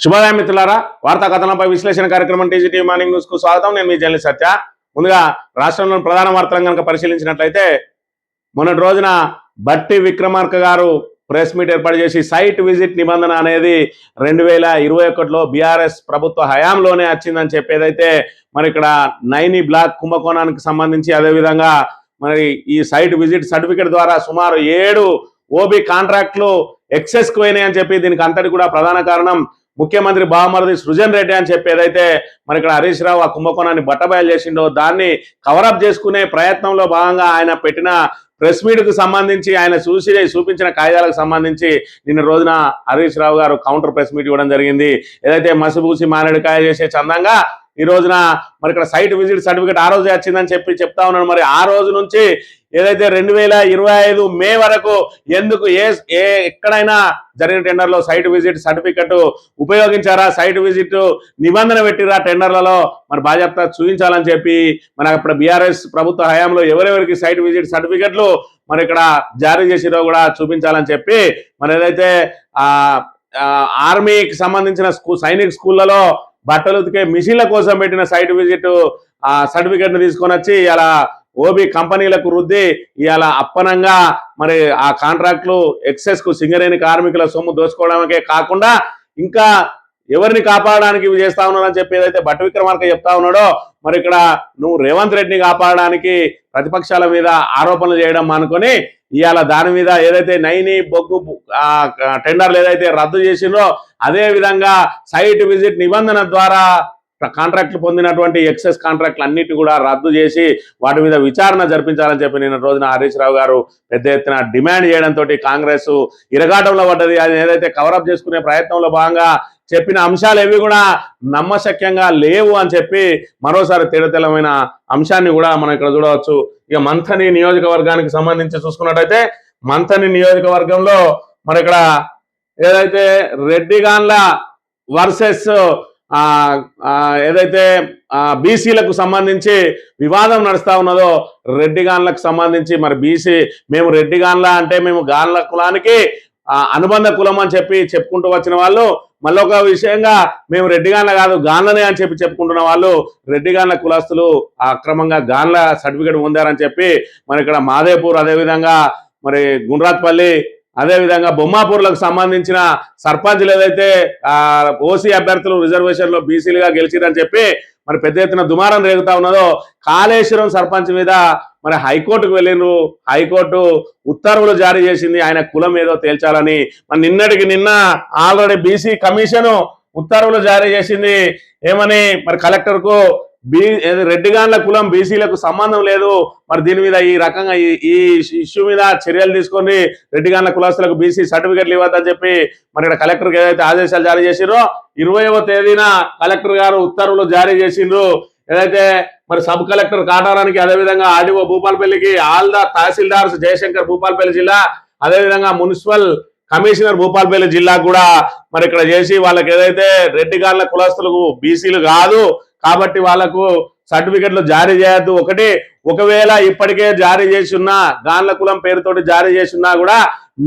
శుభోదయం మిత్రులారా, వార్తా కథనంపై విశ్లేషణ కార్యక్రమం టీజీటీ మార్నింగ్ న్యూస్ కు స్వాగతం. నేను మీ జర్నలిస్ట్ సత్య. ముందుగా రాష్ట్రంలోని ప్రధాన వార్తలను కనుక పరిశీలించినట్లయితే, మొన్నటి రోజున బట్టి విక్రమార్క గారు ప్రెస్ మీట్ ఏర్పాటు చేసి సైట్ విజిట్ నిబంధన అనేది 2021లో బీఆర్ఎస్ ప్రభుత్వ హయాంలోనే వచ్చిందని చెప్పేదైతే మరి ఇక్కడ నైని బ్లాక్ కుంభకోణానికి సంబంధించి, అదేవిధంగా మరి ఈ సైట్ విజిట్ సర్టిఫికేట్ ద్వారా సుమారు 7 ఓబీ కాంట్రాక్ట్లు ఎక్సెస్కు పోయినాయి అని చెప్పి, దీనికి అంతటి కూడా ప్రధాన కారణం ముఖ్యమంత్రి బావమరిది సృజన్ రెడ్డి అని చెప్పేదైతే మరి ఇక్కడ హరీష్ రావు ఆ కుంభకోణాన్ని బట్టబయలు చేసిండో దాన్ని కవరప్ చేసుకునే ప్రయత్నంలో భాగంగా ఆయన పెట్టిన ప్రెస్ మీట్కు సంబంధించి, ఆయన చూపించిన కాయిదాలకు సంబంధించి నిన్న రోజున హరీష్ రావు గారు కౌంటర్ ప్రెస్ మీట్ ఇవ్వడం జరిగింది. ఏదైతే మసిబూసి మారేడుకాయ చేసే చందంగా ఈ రోజున మరి ఇక్కడ సైట్ విజిట్ సర్టిఫికేట్ ఆ రోజే వచ్చిందని చెప్తా ఉన్నాడు. మరి ఆ రోజు నుంచి ఏదైతే 2025 మే వరకు ఎందుకు ఎక్కడైనా జరిగిన టెండర్లో సైట్ విజిట్ సర్టిఫికెట్ ఉపయోగించారా, సైట్ విజిట్ నిబంధన పెట్టిరా టెండర్లలో, మరి బాధ్యత చూపించాలని చెప్పి మన అప్పుడు బీఆర్ఎస్ ప్రభుత్వ హయాంలో ఎవరెవరికి సైట్ విజిట్ సర్టిఫికెట్లు మరి ఇక్కడ జారీ చేసిరో కూడా చూపించాలని చెప్పి, మరి ఏదైతే ఆర్మీకి సంబంధించిన సైనిక్ స్కూళ్లలో బట్టలు ఉతికే మిషన్ల కోసం పెట్టిన సైట్ విజిట్ సర్టిఫికెట్ ని తీసుకొని వచ్చి ఇలా ఓబీ కంపెనీలకు రుద్ది ఇవాళ అప్పనంగా మరి ఆ కాంట్రాక్ట్లు ఎక్సెస్ కు సింగరేణి కార్మికుల సొమ్ము దోచుకోవడానికే కాకుండా ఇంకా ఎవరిని కాపాడడానికి ఇవి చేస్తా ఉన్నారని చెప్పి ఏదైతే బట్టి విక్రమార్క చెప్తా ఉన్నాడో, మరి ఇక్కడ నువ్వు రేవంత్ రెడ్డిని కాపాడడానికి ప్రతిపక్షాల మీద ఆరోపణలు చేయడం అనుకొని ఇవాళ దాని మీద ఏదైతే నైని బొగ్గు టెండర్లు ఏదైతే రద్దు చేసిందో, అదే విధంగా సైట్ విజిట్ నిబంధన ద్వారా కాంట్రాక్ట్లు పొందినటువంటి ఎక్సెస్ కాంట్రాక్ట్లు అన్నిటి కూడా రద్దు చేసి వాటి మీద విచారణ జరిపించాలని చెప్పి నిన్న రోజున హరీష్ రావు గారు పెద్ద ఎత్తున డిమాండ్ చేయడంతో కాంగ్రెస్ ఇరగాటంలో పడ్డది. అది ఏదైతే కవరప్ చేసుకునే ప్రయత్నంలో భాగంగా చెప్పిన అంశాలు ఏవి కూడా నమ్మశక్యంగా లేవు అని చెప్పి మరోసారి తేడతెల్లమైన అంశాన్ని కూడా మనం ఇక్కడ చూడవచ్చు. ఇక మంథని నియోజకవర్గానికి సంబంధించి చూసుకున్నట్టయితే, మంథని నియోజకవర్గంలో మరి ఇక్కడ ఏదైతే రెడ్డిగాన్ల వర్సెస్ ఏదైతే బీసీలకు సంబంధించి వివాదం నడుస్తా ఉన్నదో, రెడ్డిగాన్లకు సంబంధించి మరి మేము రెడ్డిగాన్ల అంటే మేము గాన్ల కులానికి అనుబంధ కులం అని చెప్పి చెప్పుకుంటూ వచ్చిన వాళ్ళు, మళ్ళీ ఒక విషయంగా మేము రెడ్డిగాన్ల కాదు గాన్లనే అని చెప్పి చెప్పుకుంటున్న వాళ్ళు రెడ్డిగాన్ల కులస్తులు అక్రమంగా గాన్ల సర్టిఫికేట్ పొందారని చెప్పి మరి ఇక్కడ మాదేపూర్, అదేవిధంగా మరి గుండ్రాత్పల్లి, అదేవిధంగా బొమ్మాపూర్లకు సంబంధించిన సర్పంచ్లు ఏదైతే ఓసీ అభ్యర్థులు రిజర్వేషన్లో బీసీలుగా గెలిచిరని చెప్పి మరి పెద్ద ఎత్తున దుమారం రేగుతా ఉన్నదో, కాళేశ్వరం సర్పంచ్ మీద మరి హైకోర్టుకు వెళ్ళిండ్రు. హైకోర్టు ఉత్తర్వులు జారీ చేసింది ఆయన కులం ఏదో తేల్చాలని. మరి నిన్నటికి నిన్న ఆల్రెడీ బీసీ కమిషన్ ఉత్తర్వులు జారీ చేసింది. ఏమని మరి కలెక్టర్కు రెడ్డిగాన్ల కులం బీసీలకు సంబంధం లేదు, మరి దీని మీద ఈ రకంగా ఈ ఇష్యూ మీద చర్యలు తీసుకొని రెడ్డిగాన్ల కులస్తులకు బీసీ సర్టిఫికెట్లు ఇవ్వద్దని చెప్పి మరి ఇక్కడ కలెక్టర్కి ఏదైతే ఆదేశాలు జారీ చేసిండ్రో 20వ తేదీన కలెక్టర్ గారు ఉత్తర్వులు జారీ చేసిండ్రు. ఏదైతే మరి సబ్ కలెక్టర్ కాటారానికి, అదేవిధంగా ఆర్డీఓ భూపాలపల్లికి, ఆల్ ద తహసీల్దార్స్ జయశంకర్ భూపాలపల్లి జిల్లా, అదేవిధంగా మున్సిపల్ కమిషనర్ భూపాలపల్లి జిల్లా కూడా మరి ఇక్కడ చేసి వాళ్ళకి ఏదైతే రెడ్డిగాన్ల కులస్తులకు బీసీలు కాదు కాబట్టి వాళ్లకు సర్టిఫికెట్లు జారీ చేయొద్దు. ఒకవేళ ఇప్పటికే జారీ చేసి ఉన్నా గాన్ల కులం పేరుతోటి జారీ చేసి ఉన్నా కూడా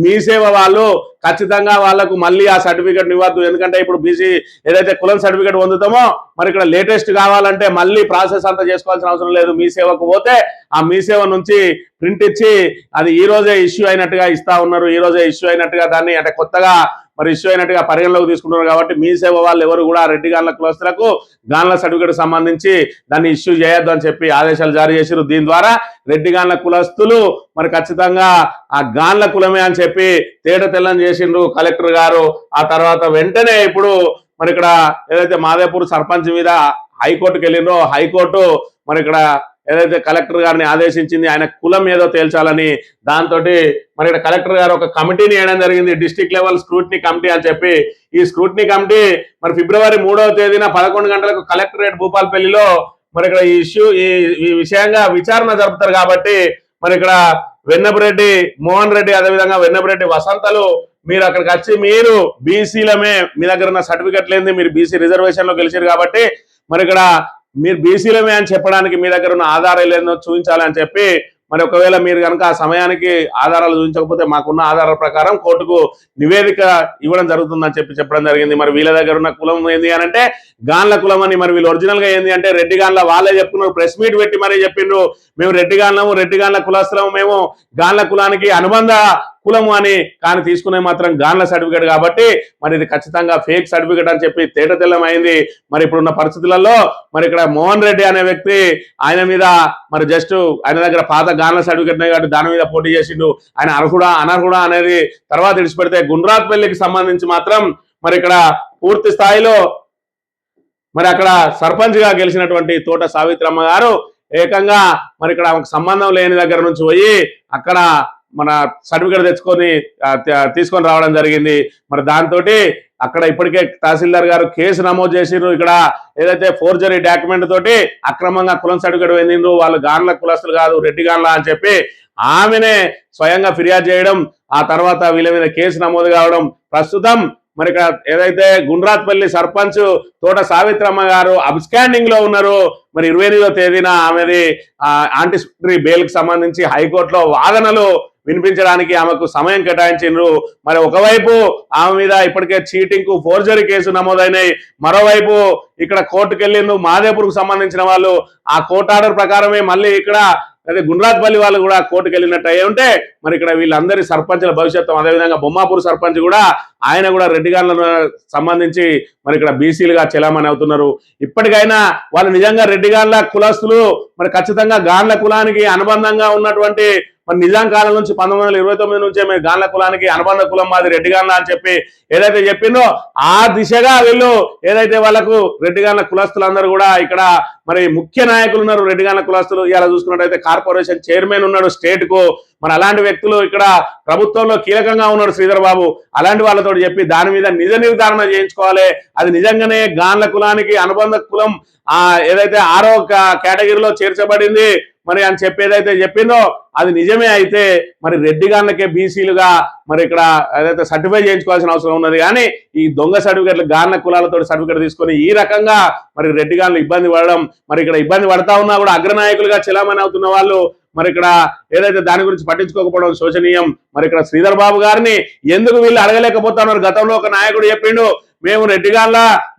మీ సేవ వాళ్ళు ఖచ్చితంగా వాళ్లకు మళ్ళీ ఆ సర్టిఫికెట్ ఇవ్వద్దు. ఎందుకంటే ఇప్పుడు బీసీ ఏదైతే కులం సర్టిఫికెట్ పొందుతామో మరి ఇక్కడ లేటెస్ట్ కావాలంటే మళ్ళీ ప్రాసెస్ అంతా చేసుకోవాల్సిన అవసరం లేదు. మీ సేవకు పోతే ఆ మీ సేవ నుంచి ప్రింట్ ఇచ్చి అది ఈ రోజే ఇష్యూ అయినట్టుగా ఇస్తా ఉన్నారు. ఈ రోజే ఇష్యూ అయినట్టుగా దాన్ని అంటే కొత్తగా మరి ఇష్యూ అయినట్టుగా పరిగణలోకి తీసుకుంటున్నారు. కాబట్టి మీ సేవ వాళ్ళు ఎవరు కూడా రెడ్డిగాన్ల కులస్తులకు గాన్ల సర్టిఫికేట్ సంబంధించి దాన్ని ఇష్యూ చేయొద్దు అని చెప్పి ఆదేశాలు జారీ చేశారు. దీని ద్వారా రెడ్డిగాన్ల కులస్తులు మరి ఖచ్చితంగా ఆ గాన్ల కులమే అని చెప్పి తేటతెల్లం చేసిండ్రు కలెక్టర్ గారు. ఆ తర్వాత వెంటనే ఇప్పుడు మరి ఇక్కడ ఏదైతే మాదేపూర్ సర్పంచ్ మీద హైకోర్టుకు వెళ్ళిండ్రో, హైకోర్టు మరి ఇక్కడ ఏదైతే కలెక్టర్ గారిని ఆదేశించింది ఆయన కులం ఏదో తేల్చాలని. దాంతో మరి ఇక్కడ కలెక్టర్ గారు ఒక కమిటీని వేయడం జరిగింది, డిస్ట్రిక్ట్ లెవెల్ స్క్రూటినీ కమిటీ అని చెప్పి. ఈ స్క్రూటినీ కమిటీ మరి ఫిబ్రవరి 3వ తేదీన 11 గంటలకు కలెక్టరేట్ భూపాలపల్లిలో మరి ఇక్కడ ఈ విషయంగా విచారణ జరుపుతారు. కాబట్టి మరి ఇక్కడ వెన్నపరెడ్డి మోహన్ రెడ్డి, అదేవిధంగా వెన్నపరెడ్డి వసంతలు మీరు అక్కడికి వచ్చి మీరు బీసీలమే, మీ దగ్గర ఉన్న సర్టిఫికెట్ లేని మీరు బీసీ రిజర్వేషన్ లో గెలిచారు కాబట్టి మరి ఇక్కడ మీరు బీసీలమే అని చెప్పడానికి మీ దగ్గర ఉన్న ఆధారాలు ఏందో చూపించాలని చెప్పి మరి ఒకవేళ మీరు కనుక ఆ సమయానికి ఆధారాలు చూపించకపోతే మాకున్న ఆధారాల ప్రకారం కోర్టుకు నివేదిక ఇవ్వడం జరుగుతుందని చెప్పడం జరిగింది. మరి వీళ్ళ దగ్గర ఉన్న కులం ఏంది అని అంటే గాన్ల కులం అని. మరి వీళ్ళు ఒరిజినల్ గా ఏంది అంటే రెడ్డి గాన్ల, వాళ్ళే చెప్పుకున్నారు, ప్రెస్ మీట్ పెట్టి మరీ చెప్పిండ్రు మేము రెడ్డి గాన్ల కులస్తులము, మేము గాన్ల కులానికి అనుబంధ కులము అని. కానీ తీసుకునే మాత్రం గాన్ల సర్టిఫికేట్ కాబట్టి మరి ఇది ఖచ్చితంగా ఫేక్ సర్టిఫికేట్ అని చెప్పి తేటతెల్లం అయింది. మరి ఇప్పుడున్న పరిస్థితులలో మరి ఇక్కడ మోహన్ రెడ్డి అనే వ్యక్తి ఆయన మీద మరి జస్ట్ ఆయన దగ్గర పాత గాన్ల సర్టిఫికేట్ కాబట్టి దాని మీద పోటీ చేసిండు. ఆయన అనర్హుడా అనేది తర్వాత విడిచిపెడితే గుండ్రాత్పల్లికి సంబంధించి మాత్రం మరి ఇక్కడ పూర్తి స్థాయిలో మరి అక్కడ సర్పంచ్ గా గెలిచినటువంటి తోట సావిత్రమ్మ గారు ఏకంగా మరి ఇక్కడ సంబంధం లేని దగ్గర నుంచి పోయి అక్కడ మన సర్టిఫికేట్ తీసుకొని రావడం జరిగింది. మరి దాంతో అక్కడ ఇప్పటికే తహసీల్దార్ గారు కేసు నమోదు చేసిర్రు. ఇక్కడ ఏదైతే ఫోర్జరీ డాక్యుమెంట్ తోటి అక్రమంగా కులం సర్టిఫికేట్ పొందిండ్రు, వాళ్ళు గాన్ల కులస్తులు కాదు రెడ్డి గాన్ల అని చెప్పి ఆమెనే స్వయంగా ఫిర్యాదు చేయడం, ఆ తర్వాత వీళ్ళ మీద కేసు నమోదు కావడం. ప్రస్తుతం మరి ఇక్కడ ఏదైతే గుండ్రాత్పల్లి సర్పంచ్ తోట సావిత్రమ్మ గారు అబ్స్కాండింగ్ లో ఉన్నారు. మరి 28వ తేదీన ఆమెది యాంటిసిపేటరీ బెయిల్ కి సంబంధించి హైకోర్టులో వాదనలు వినిపించడానికి ఆమెకు సమయం కేటాయించారు. మరి ఒకవైపు ఆమె మీద ఇప్పటికే చీటింగ్ కు ఫోర్జరీ కేసు నమోదైనాయి, మరోవైపు ఇక్కడ కోర్టుకు వెళ్ళిండ్రు మాదేపూర్కు సంబంధించిన వాళ్ళు. ఆ కోర్టు ఆర్డర్ ప్రకారమే మళ్ళీ ఇక్కడ అదే గుండ్రాత్పల్లి వాళ్ళు కూడా కోర్టుకు వెళ్ళినట్టు అయ్యి ఉంటే మరి ఇక్కడ వీళ్ళందరి సర్పంచుల భవిష్యత్తు, అదేవిధంగా బొమ్మాపూర్ సర్పంచ్ కూడా ఆయన కూడా రెడ్డి గాన్లకు సంబంధించి మరి ఇక్కడ బీసీలుగా చెలామణి అవుతున్నారు. ఇప్పటికైనా వాళ్ళు నిజంగా రెడ్డి గాన్ల కులస్తులు మరి ఖచ్చితంగా గాన్ల కులానికి అనుబంధంగా ఉన్నటువంటి మరి నిజాం కాలం నుంచి 1929 నుంచే మేము గాన్ల కులానికి అనుబంధ కులం మాది రెడ్డి గాన్ల అని చెప్పి ఏదైతే చెప్పిందో ఆ దిశగా వీళ్ళు ఏదైతే వాళ్ళకు రెడ్డి గాన్ల కులస్తులందరూ కూడా ఇక్కడ మరి ముఖ్య నాయకులు ఉన్నారు రెడ్డి గాన్ల కులస్తులు. ఇలా చూసుకున్నట్టయితే కార్పొరేషన్ చైర్మన్ ఉన్నాడు స్టేట్ కు, మరి అలాంటి వ్యక్తులు ఇక్కడ ప్రభుత్వంలో కీలకంగా ఉన్నాడు శ్రీధర్ బాబు. అలాంటి వాళ్ళతో చెప్పి దాని మీద నిజ నిర్ధారణ చేయించుకోవాలి, అది నిజంగానే గాన్ల కులానికి అనుబంధ కులం ఏదైతే 6వ కేటగిరీలో చేర్చబడింది మరి అని చెప్పి ఏదైతే చెప్పిందో అది నిజమే అయితే మరి రెడ్డి గాన్లకే బీసీలుగా మరి ఇక్కడ ఏదైతే సర్టిఫై చేయించుకోవాల్సిన అవసరం ఉన్నది. కానీ ఈ దొంగ సర్టిఫికేట్లు గాన్ల కులాలతో సర్టిఫికేట్ తీసుకొని ఈ రకంగా మరి రెడ్డి గాన్లు ఇబ్బంది పడడం, మరి ఇక్కడ ఇబ్బంది పడతా ఉన్నా కూడా అగ్రనాయకులుగా చెలామణి అవుతున్న వాళ్ళు మరి ఇక్కడ ఏదైతే దాని గురించి పట్టించుకోకపోవడం శోచనీయం. మరి ఇక్కడ శ్రీధర్ బాబు గారిని ఎందుకు వీళ్ళు అడగలేకపోతున్నారు? గతంలో ఒక నాయకుడు చెప్పిండు మేము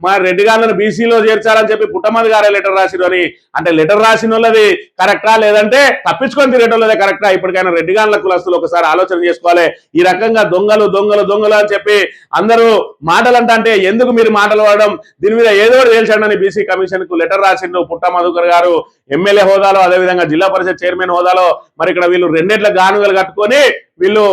మా రెడ్డి గాన్లను బీసీలో చేర్చాలని చెప్పి పుట్టమది గారే లెటర్ రాసిరు అని. అంటే లెటర్ రాసిన వాళ్ళది కరెక్టా లేదంటే తప్పించుకొని తిరిగేటోళ్ళదే కరెక్టా? ఇప్పటికైనా రెడ్డి గాన్ల కులస్తులు ఒకసారి ఆలోచన చేసుకోవాలి. ఈ రకంగా దొంగలు దొంగలు దొంగలు అని చెప్పి అందరూ మాటలు అంటే ఎందుకు మీరు మాటలు వాడడం? దీని మీద ఏదో తేల్చండి అని బీసీ కమిషన్ కు లెటర్ రాసిండు పుట్ట మధుకర్ గారు ఎమ్మెల్యే హోదాలో, అదేవిధంగా జిల్లా పరిషత్ చైర్మన్ హోదాలో. మరి ఇక్కడ వీళ్ళు 2 గానుగలు కట్టుకొని వీళ్ళు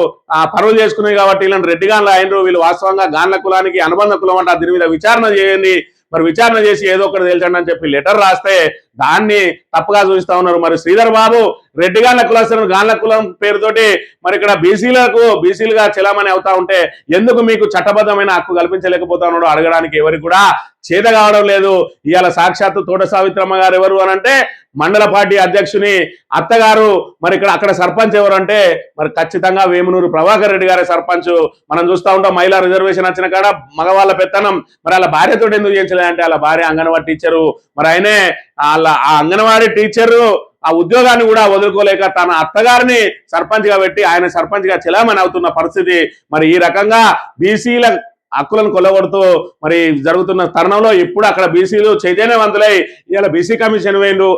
పరువులు చేసుకున్నాయి కాబట్టి వీళ్ళని రెడ్డి గాన్లు అయినరు. వీళ్ళు వాస్తవంగా గాన్ల కులానికి అనుబంధ కులం అంట, దీని మీద విచారణ చేయండి, మరి విచారణ చేసి ఏదో ఒకటి తేల్చండి అని చెప్పి లెటర్ రాస్తే దాన్ని తప్పుగా చూపిస్తా ఉన్నారు. మరి శ్రీధర్ బాబు రెడ్డి గాన్ల కులస్తులను గాన్ల కులం పేరుతోటి మరి ఇక్కడ బీసీలుగా చెలామణి అవుతా ఉంటే ఎందుకు మీకు చట్టబద్ధమైన హక్కు కల్పించలేకపోతా ఉన్నాడో అడగడానికి ఎవరికి కూడా చేత కావడం లేదు. ఇవాళ సాక్షాత్తు తోట సావిత్రమ్మ గారు ఎవరు అనంటే మండల పార్టీ అధ్యక్షుని అత్తగారు. మరి ఇక్కడ అక్కడ సర్పంచ్ ఎవరంటే మరి ఖచ్చితంగా వేమునూరు ప్రభాకర్ రెడ్డి గారే సర్పంచ్. మనం చూస్తూ ఉంటాం మహిళా రిజర్వేషన్ వచ్చిన కాడ మగవాళ్ళ పెత్తనం. మరి వాళ్ళ భార్యతో ఎందుకు చేయించలేదంటే వాళ్ళ భార్య అంగన్వాడీ టీచరు. మరి ఆయనే ఆ అంగన్వాడీ టీచరు ఆ ఉద్యోగాన్ని కూడా వదులుకోలేక తన అత్తగారిని సర్పంచ్ గా పెట్టి ఆయన సర్పంచ్ గా చెలామణి అవుతున్న పరిస్థితి. మరి ఈ రకంగా బీసీల హక్కులను కొల్లగొడుతూ మరి జరుగుతున్న తరుణంలో ఇప్పుడు అక్కడ బీసీలు చైతన్యవంతులై ఇవాళ బీసీ కమిషన్ వేయండు,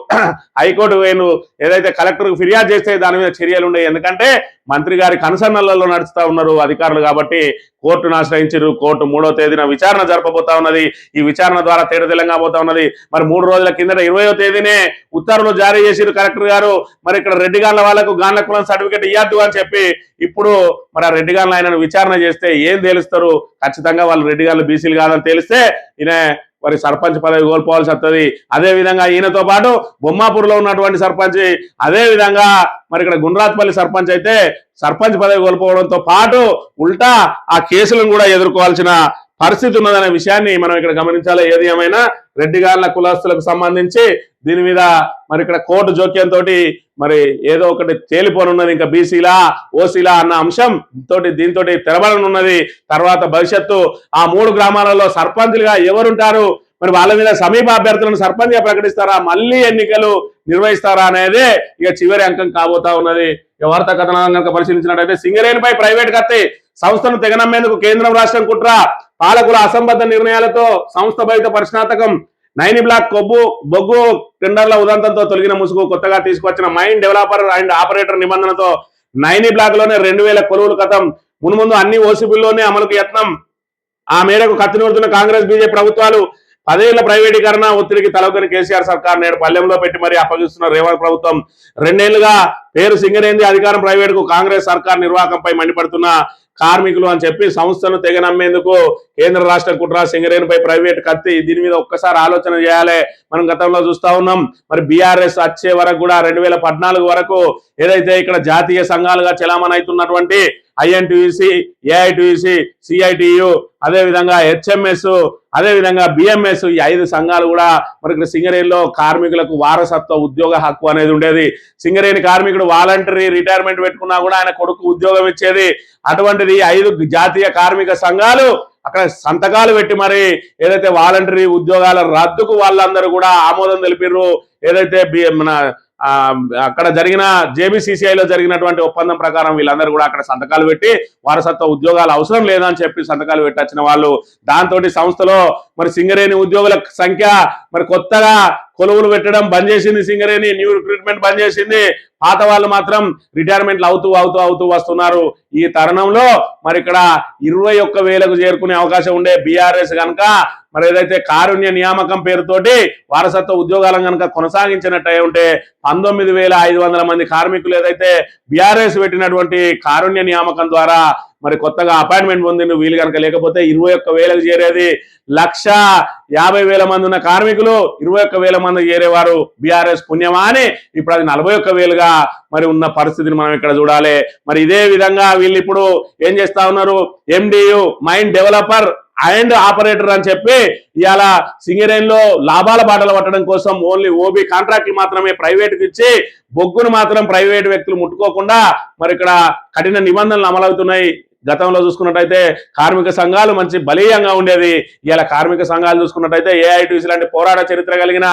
హైకోర్టు వేయండు, ఏదైతే కలెక్టర్కు ఫిర్యాదు చేస్తే దాని మీద చర్యలు ఉన్నాయి. ఎందుకంటే మంత్రి గారి కనుసన్నలలో నడుస్తూ ఉన్నారు అధికారులు కాబట్టి కోర్టును ఆశ్రయించారు. కోర్టు 3వ తేదీన విచారణ జరపబోతా ఉన్నది. ఈ విచారణ ద్వారా తేటతెల్లంగా పోతా ఉన్నది. మరి 3 రోజుల కిందట 20వ తేదీనే ఉత్తర్వులు జారీ చేసిరు కలెక్టర్ గారు. మరి ఇక్కడ రెడ్డి గాన్ల వాళ్ళకు గాన్ల కులం సర్టిఫికేట్ ఇవ్వద్దు అని చెప్పి ఇప్పుడు మరి ఆ రెడ్డి గాన్ల ఆయనను విచారణ చేస్తే ఏం తేలుస్తారు? ఖచ్చితంగా వాళ్ళు రెడ్డి గాన్లు బీసీలు కాదని తెలిస్తే ఈయన మరి సర్పంచ్ పదవి కోల్పోవాల్సి వస్తుంది. అదే విధంగా ఈయనతో పాటు బొమ్మాపూర్లో ఉన్నటువంటి సర్పంచ్, అదే విధంగా మరి ఇక్కడ గుండ్రాత్పల్లి సర్పంచ్ అయితే సర్పంచ్ పదవి కోల్పోవడంతో పాటు ఉల్టా ఆ కేసులను కూడా ఎదుర్కోవాల్సిన పరిస్థితి ఉన్నదనే విషయాన్ని మనం ఇక్కడ గమనించాలి. ఏది ఏమైనా రెడ్డి గాన్ల కులస్తులకు సంబంధించి దీని మీద మరి ఇక్కడ కోర్టు జోక్యంతో మరి ఏదో ఒకటి తేలిపోనున్నది. ఇంకా బీసీలా ఓసీలా అన్న అంశం దీంతో తెరబడనున్నది. తర్వాత భవిష్యత్తు ఆ 3 గ్రామాలలో సర్పంచ్లుగా ఎవరుంటారు, మరి వాళ్ళ మీద సమీప అభ్యర్థులను సర్పంచ్గా ప్రకటిస్తారా, మళ్ళీ ఎన్నికలు నిర్వహిస్తారా అనేది ఇక చివరి అంకం కాబోతా ఉన్నది. వార్తా కథనాలను కనుక పరిశీలించినట్టయితే సింగరేణిపై ప్రైవేట్ కత్తి, సంస్థను తెగనమ్మేందుకు కేంద్రం రాష్ట్రం కుట్ర, పాలకుల అసంబద్ధ నిర్ణయాలతో సంస్థ బయట పరిశీనాతకం, నైని బ్లాక్ బొగ్గు టెండర్ల ఉదంతంతో తొలగిన ముసుగు, కొత్తగా తీసుకొచ్చిన మైన్ డెవలపర్ అండ్ ఆపరేటర్ నిబంధనతో నైని బ్లాక్ లోనే 2000 కొలువులు కథం, మున్ముందు అన్ని ఓసీబీల్లోనే అమలుకు యత్నం. ఆ మేరకు కత్తినూరుతున్న కాంగ్రెస్ బీజేపీ ప్రభుత్వాలు 10 ఏళ్ల ప్రైవేటీకరణ ఒత్తిడికి తలొగ్గని కేసీఆర్ సర్కార్ నేడు పల్లెంలో పెట్టి మరీ అప్పగిస్తున్న రేవంత్ ప్రభుత్వం. 2 ఏళ్లుగా పేరు సింగరేణి, అధికారం ప్రైవేట్ కు కాంగ్రెస్ సర్కార్ నిర్వాహకంపై మండిపడుతున్న కార్మికులు అని చెప్పి సంస్థను తెగనమ్మేందుకు కేంద్ర రాష్ట్ర కుట్ర, సింగరేణిపై ప్రైవేట్ కత్తి. దీని మీద ఒక్కసారి ఆలోచన చేయాలి. మనం గతంలో చూస్తా ఉన్నాం, మరి బీఆర్ఎస్ వచ్చే వరకు కూడా 2014 వరకు ఏదైతే ఇక్కడ జాతీయ సంఘాలుగా చలామణి అవుతున్నటువంటి ఐఎన్టీయూసీ, ఏఐటీయూసీ, సిఐటియు, అదేవిధంగా హెచ్ఎంఎస్, అదేవిధంగా బిఎంఎస్, ఈ 5 సంఘాలు కూడా మరి ఇక్కడ సింగరేణిలో కార్మికులకు వారసత్వ ఉద్యోగ హక్కు అనేది ఉండేది. సింగరేణి కార్మికుడు వాలంటరీ రిటైర్మెంట్ పెట్టుకున్నా కూడా ఆయన కొడుకు ఉద్యోగం ఇచ్చేది. అటువంటిది 5 జాతీయ కార్మిక సంఘాలు అక్కడ సంతకాలు పెట్టి మరి ఏదైతే వాలంటరీ ఉద్యోగాల రద్దుకు వాళ్ళందరూ కూడా ఆమోదం తెలిపిర్రు. ఏదైతే మన అక్కడ జరిగిన జేబీసీసీఐలో జరిగినటువంటి ఒప్పందం ప్రకారం వీళ్ళందరూ కూడా అక్కడ సంతకాలు పెట్టి వారసత్వ ఉద్యోగాలు అవసరం లేదని చెప్పి సంతకాలు పెట్టి వచ్చిన వాళ్ళు. దాంతో సంస్థలో మరి సింగరేణి ఉద్యోగుల సంఖ్య మరి కొత్తగా కొలువులు పెట్టడం బంద్ చేసింది. సింగరేణి న్యూ రిక్రూట్మెంట్ బంద్ చేసింది. పాత వాళ్ళు మాత్రం రిటైర్మెంట్లు అవుతూ వస్తున్నారు. ఈ తరుణంలో మరి ఇక్కడ 21,000కు చేరుకునే అవకాశం ఉండే బీఆర్ఎస్ కనుక మరి ఏదైతే కారుణ్య నియామకం పేరుతోటి వారసత్వ ఉద్యోగాలను కనుక కొనసాగించినట్టు ఉంటే 19,500 మంది కార్మికులు ఏదైతే బీఆర్ఎస్ పెట్టినటువంటి కారుణ్య నియామకం ద్వారా మరి కొత్తగా అపాయింట్మెంట్ పొందిన వీలు కనుక లేకపోతే 21,000కు చేరేది. 1,50,000 మంది ఉన్న కార్మికులు 21,000 మంది చేరేవారు. బీఆర్ఎస్ పుణ్యమా అని ఇప్పుడు అది 41,000గా మరి ఉన్న పరిస్థితిని మనం ఇక్కడ చూడాలి. మరి ఇదే విధంగా వీళ్ళు ఇప్పుడు ఏం చేస్తా ఉన్నారు, MDO mine developer and operator అని చెప్పి ఇవాళ సింగరేణిలో లాభాల బాటలు పట్టడం కోసం ఓన్లీ ఓబీ కాంట్రాక్ట్లు మాత్రమే ప్రైవేట్కి ఇచ్చి బొగ్గును మాత్రం ప్రైవేట్ వ్యక్తులు ముట్టుకోకుండా మరి ఇక్కడ కఠిన నిబంధనలు అమలవుతున్నాయి. గతంలో చూసుకున్నట్టయితే కార్మిక సంఘాలు మంచి బలీయంగా ఉండేది. ఇలా కార్మిక సంఘాలు చూసుకున్నట్టయితే ఏఐటీసీ లాంటి పోరాట చరిత్ర కలిగిన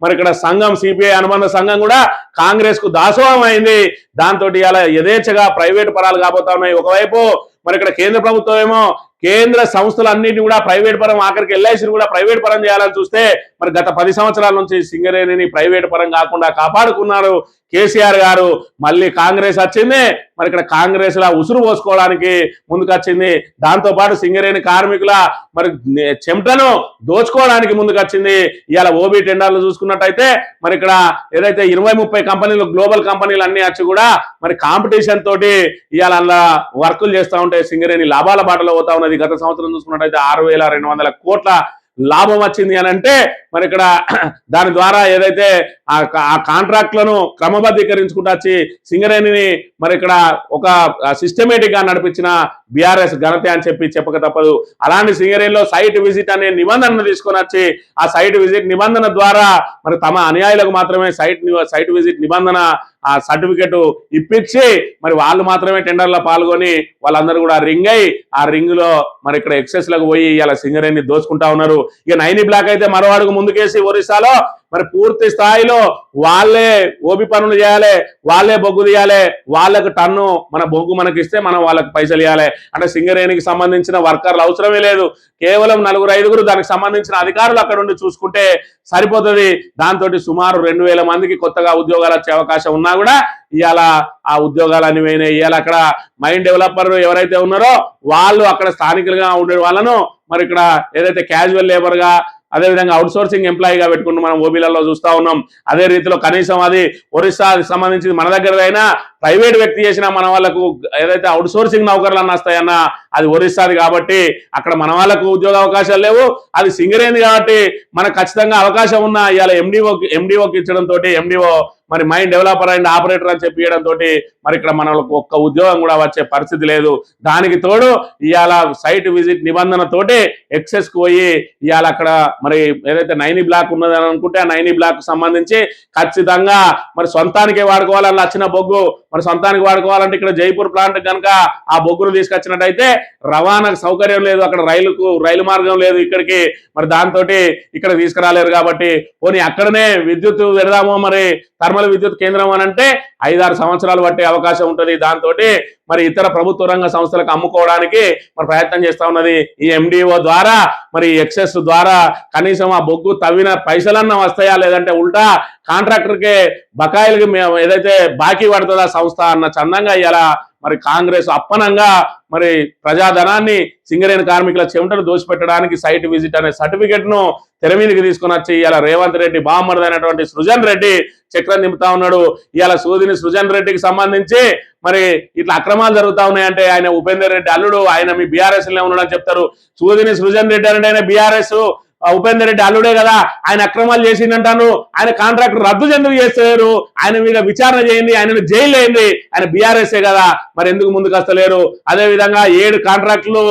మరి ఇక్కడ సంఘం, సిపిఐ అనుబంధ సంఘం కూడా కాంగ్రెస్ కు దాసోహం అయింది. దాంతో ఇలా యథేచ్ఛగా ప్రైవేట్ పరాలు కాబోతా ఉన్నాయి. ఒకవైపు మరి ఇక్కడ కేంద్ర ప్రభుత్వం ఏమో కేంద్ర సంస్థలన్నింటినీ కూడా ప్రైవేట్ పరం, ఆఖరికి ఎల్ఐసిని కూడా ప్రైవేట్ పరం చేయాలని చూస్తే మరి గత 10 సంవత్సరాల నుంచి సింగరేణిని ప్రైవేట్ పరం కాకుండా కాపాడుకున్నారు కేసీఆర్ గారు. మళ్ళీ కాంగ్రెస్ వచ్చింది, మరి ఇక్కడ కాంగ్రెస్ లా ఉసురు పోసుకోవడానికి ముందుకొచ్చింది. దాంతోపాటు సింగరేణి కార్మికుల మరి చెమటను దోచుకోవడానికి ముందుకొచ్చింది. ఇవాళ ఓబీ టెండర్లు చూసుకున్నట్టయితే మరి ఇక్కడ ఏదైతే 20-30 కంపెనీలు, గ్లోబల్ కంపెనీలు అన్ని వచ్చి కూడా మరి కాంపిటీషన్ తోటి ఇవాళ అలా వర్కులు చేస్తూ ఉంటే సింగరేణి లాభాల బాటలో పోతా ఉన్నది. గత సంవత్సరం చూసుకున్నట్టయితే 6,200 కోట్ల లాభం వచ్చింది అని అంటే మరి ఇక్కడ దాని ద్వారా ఏదైతే ఆ కాంట్రాక్ట్లను క్రమబద్ధీకరించుకుంటూ వచ్చి సింగరేణిని మరి ఇక్కడ ఒక సిస్టమేటిక్ గా నడిపించిన బీఆర్ఎస్ ఘనత అని చెప్పి చెప్పక తప్పదు. అలాంటి సింగరేణిలో సైట్ విజిట్ అనే నిబంధనను తీసుకొని వచ్చి ఆ సైట్ విజిట్ నిబంధన ద్వారా మరి తమ అనుయాయులకు మాత్రమే సైట్ విజిట్ నిబంధన ఆ సర్టిఫికెట్ ఇప్పించి మరి వాళ్ళు మాత్రమే టెండర్లో పాల్గొని వాళ్ళందరూ కూడా రింగ్ అయ్యి ఆ రింగ్ లో మరి ఇక్కడ ఎక్సెస్ లకు పోయి ఇలా సింగరేణి దోచుకుంటా ఉన్నారు. ఇక నైని బ్లాక్ అయితే మరో అడుగు ముందుకేసి ఒరిస్సాలో మరి పూర్తి స్థాయిలో వాళ్ళే ఓబి పనులు చేయాలి, వాళ్ళే బొగ్గు తీయాలి, వాళ్ళకు టన్ను మన బొగ్గు మనకి ఇస్తే మనం వాళ్ళకి పైసలు ఇవ్వాలి. అంటే సింగరేణికి సంబంధించిన వర్కర్లు అవసరమే లేదు, కేవలం 4-5 దానికి సంబంధించిన అధికారులు అక్కడ ఉండి చూసుకుంటే సరిపోతుంది. దాంతో సుమారు 2,000 మందికి కొత్తగా ఉద్యోగాలు వచ్చే అవకాశం ఉన్నా కూడా ఇవాళ ఆ ఉద్యోగాలు అన్ని పోయినాయి. ఇవాళ అక్కడ మైన్ డెవలపర్ ఎవరైతే ఉన్నారో వాళ్ళు అక్కడ స్థానికులుగా ఉండే వాళ్ళను మరి ఇక్కడ ఏదైతే క్యాజువల్ లేబర్ గా అదేవిధంగా అవుట్ సోర్సింగ్ ఎంప్లాయీగా పెట్టుకుని మనం ఓబీలలో చూస్తా ఉన్నాం. అదే రీతిలో కనీసం అది ఒరిస్సా సంబంధించి మన దగ్గరదైనా ప్రైవేట్ వ్యక్తి చేసిన మన వాళ్ళకు ఏదైతే అవుట్ సోర్సింగ్ నౌకర్లు అన్న వస్తాయన్నా అది ఒరిస్సాది కాబట్టి అక్కడ మన వాళ్ళకు ఉద్యోగ అవకాశాలు లేవు. అది సింగరేణి కాబట్టి మనకు ఖచ్చితంగా అవకాశం ఉన్న ఇవాళ ఎండిఓకి ఇచ్చడంతో ఎండిఓ మరి మైండ్ డెవలపర్ అండ్ ఆపరేటర్ అని చెప్పియడంతో మరి ఇక్కడ మనకు ఒక్క ఉద్యోగం కూడా వచ్చే పరిస్థితి లేదు. దానికి తోడు ఇవాళ సైట్ విజిట్ నిబంధనతోటి ఎక్సెస్ కు పోయి ఇవాళ అక్కడ మరి ఏదైతే 9 బ్లాక్ ఉన్నదని అనుకుంటే ఆ 9 బ్లాక్ సంబంధించి ఖచ్చితంగా మరి సొంతానికే వాడుకోవాలని వచ్చిన బొగ్గు మరి సొంతానికి వాడుకోవాలంటే ఇక్కడ జైపూర్ ప్లాంట్ కనుక ఆ బొగ్గును తీసుకొచ్చినట్టయితే రవాణాకు సౌకర్యం లేదు, అక్కడ రైలు మార్గం లేదు ఇక్కడికి, మరి దాంతో ఇక్కడ తీసుకురాలేరు. కాబట్టి పోనీ అక్కడనే విద్యుత్ పెడదామో మరి థర్మల్ విద్యుత్ కేంద్రం అని అంటే 5-6 సంవత్సరాలు పట్టే అవకాశం ఉంటుంది. దాంతో మరి ఇతర ప్రభుత్వ రంగ సంస్థలకు అమ్ముకోవడానికి మరి ప్రయత్నం చేస్తా ఉన్నది. ఈ ఎండిఓ ద్వారా మరి ఎక్సెస్ ద్వారా కనీసం ఆ బొగ్గు తవ్విన పైసలన్నా వస్తాయా, లేదంటే ఉల్టా కాంట్రాక్టర్కే బకాయిలకి ఏదైతే బాకీ పడుతుందా సంస్థ అన్న చందంగా ఇలా మరి కాంగ్రెస్ అప్పనంగా మరి ప్రజాధనాన్ని సింగరేణి కార్మికుల చెమటను దోచిపెట్టడానికి సైట్ విజిట్ అనే సర్టిఫికెట్ ను తెర మీదకి తీసుకుని వచ్చి ఇలా రేవంత్ రెడ్డి బామ్మర్దైనటువంటి సృజన్ రెడ్డి చక్రం నింపుతా ఉన్నాడు. ఇలా సూదిని సృజన్ రెడ్డికి సంబంధించి మరి ఇట్లా అక్రమాలు జరుగుతా ఉన్నాయంటే ఆయన ఉపేందర్ రెడ్డి అల్లుడు, ఆయన మీ బీఆర్ఎస్ లో ఉన్నాడని చెప్తారు. సూదిని సృజన్ రెడ్డి అంటే ఆయన బీఆర్ఎస్ ఉపేందర్ రెడ్డి అల్లుడే కదా, ఆయన అక్రమాలు చేసిందంటాను. ఆయన కాంట్రాక్టర్ రద్దు ఎందుకు చేస్తారు, ఆయన మీద విచారణ చేయండి, ఆయనను జైలు వేయండి, ఆయన బీఆర్ఎస్ఏ కదా, మరి ఎందుకు ముందుకు వస్తలేరు? అదే విధంగా 7 కాంట్రాక్టులు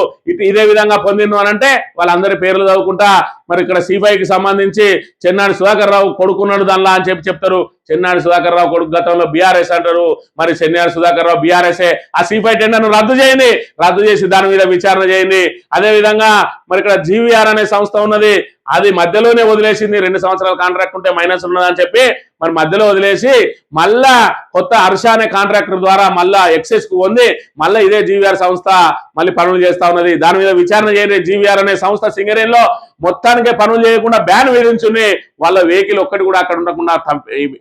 ఇదే విధంగా పొందిను అని అంటే వాళ్ళందరి పేర్లు చదువుకుంటా మరి ఇక్కడ సిఫైకి సంబంధించి చెన్నాడి సుధాకర్ రావు కొడుకున్నాడు దానిలా అని చెప్తారు. చెన్నాడి సుధాకర్ రావు కొడుకు గతంలో బీఆర్ఎస్ అంటారు, మరి చెన్నాడి సుధాకర్ రావు బీఆర్ఎస్ఏ. ఆ సిఫై టెండర్ను రద్దు చేయండి, రద్దు చేసి దాని మీద విచారణ చేయండి. అదే విధంగా మరి ఇక్కడ జీవీఆర్ అనే సంస్థ ఉన్నది, అది మధ్యలోనే వదిలేసింది. 2 సంవత్సరాల కాంట్రాక్ట్ ఉంటే మైనస్ ఉన్నదని చెప్పి మరి మధ్యలో వదిలేసి మళ్ళా కొత్త హర్ష అనే కాంట్రాక్టర్ ద్వారా మళ్ళా ఎక్సెస్ కు ఉంది, మళ్ళీ ఇదే జీవీఆర్ సంస్థ మళ్ళీ పనులు చేస్తా ఉన్నది. దాని మీద విచారణ చేయండి. జీవీఆర్ అనే సంస్థ సింగరేణిలో మొత్తానికే పనులు చేయకుండా బ్యాన్ విధించుని వాళ్ళ వెహికల్ ఒక్కటి కూడా అక్కడ ఉండకుండా